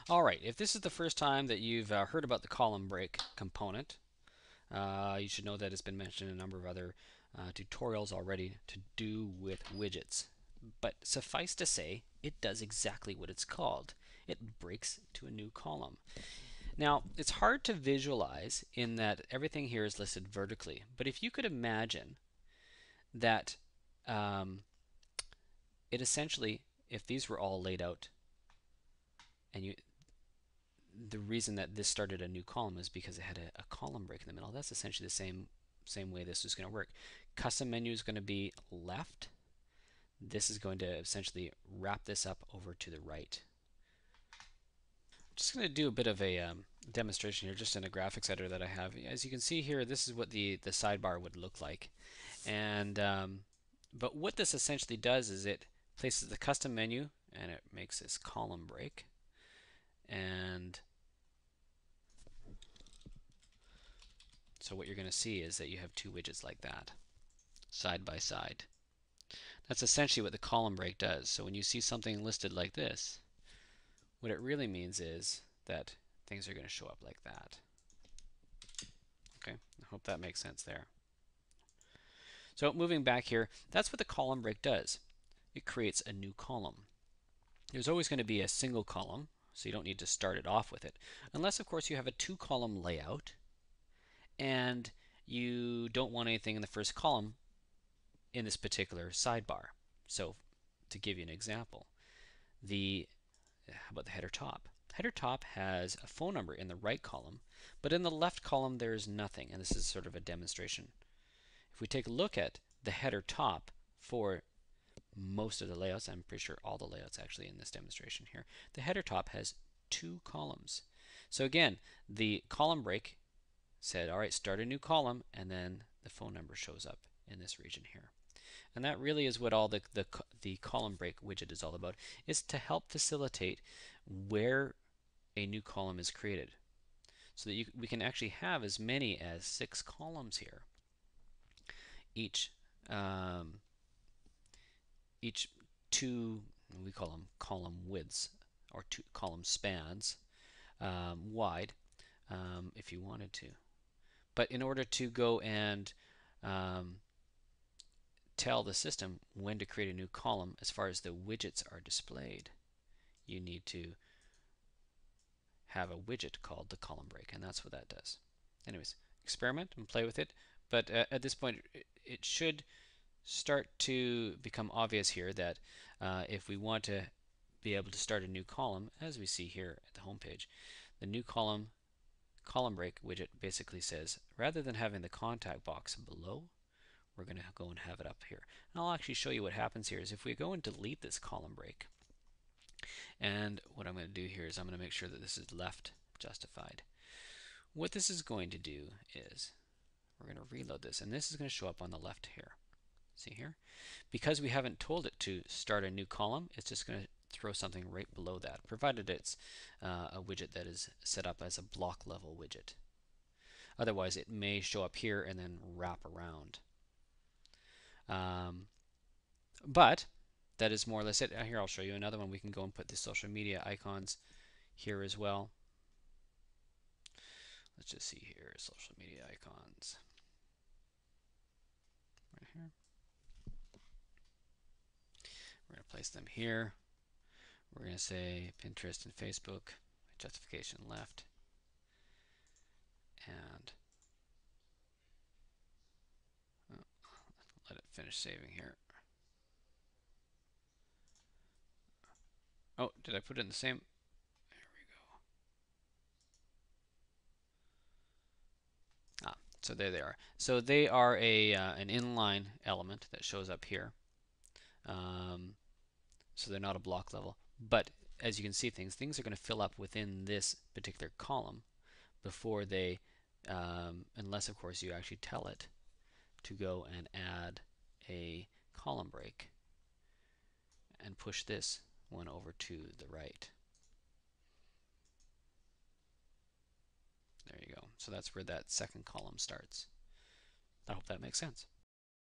All right, if this is the first time that you've heard about the column break component, you should know that it's been mentioned in a number of other tutorials already to do with widgets. But suffice to say, it does exactly what it's called. It breaks to a new column. Now, it's hard to visualize in that everything here is listed vertically, but if you could imagine that um, it essentially, if these were all laid out, and the reason that this started a new column is because it had a column break in the middle. That's essentially the same way this is going to work. Custom menu is going to be left. This is going to essentially wrap this up over to the right. Just going to do a bit of a demonstration here just in a graphics editor that I have. As you can see here, this is what the sidebar would look like. And but what this essentially does is it places the custom menu and it makes this column break. And so what you're going to see is that you have two widgets like that, side by side. That's essentially what the column break does. So when you see something listed like this, what it really means is that things are going to show up like that. Okay, I hope that makes sense there. So moving back here, that's what the column break does. It creates a new column. There's always going to be a single column, so you don't need to start it off with it. Unless, of course, you have a two-column layout and you don't want anything in the first column in this particular sidebar. So to give you an example, how about the header top? Header top has a phone number in the right column, but in the left column there is nothing, and this is sort of a demonstration. If we take a look at the header top for most of the layouts, I'm pretty sure all the layouts actually in this demonstration here, the header top has two columns. So again, the column break said, all right, start a new column, and then the phone number shows up in this region here. And that really is what all the column break widget is all about, is to help facilitate where a new column is created. So that we can actually have as many as 6 columns here. Um, each two, we call them column widths, or two column spans wide, if you wanted to. But in order to go and tell the system when to create a new column as far as the widgets are displayed, you need to have a widget called the column break, and that's what that does. Anyways, experiment and play with it, but at this point it should start to become obvious here that if we want to be able to start a new column, as we see here at the home page, the new column break widget basically says, rather than having the contact box below, we're going to go and have it up here. And I'll actually show you what happens here is if we go and delete this column break, and what I'm going to do here is I'm going to make sure that this is left justified. What this is going to do is we're going to reload this, and this is going to show up on the left here. See here? Because we haven't told it to start a new column, it's just going to throw something right below that, provided it's a widget that is set up as a block level widget. Otherwise, it may show up here and then wrap around. But that is more or less it. Here, I'll show you another one. We can go and put the social media icons here as well. Let's just see here, social media icons. Right here. We're going to place them here. We're going to say Pinterest and Facebook, justification left, and let it finish saving here. Oh, did I put it in the same? There we go. So there they are. So they are an inline element that shows up here. So they're not a block level. But as you can see, things are going to fill up within this particular column before they, unless of course you actually tell it to go and add a column break and push this one over to the right. There you go. So that's where that second column starts. I hope that makes sense.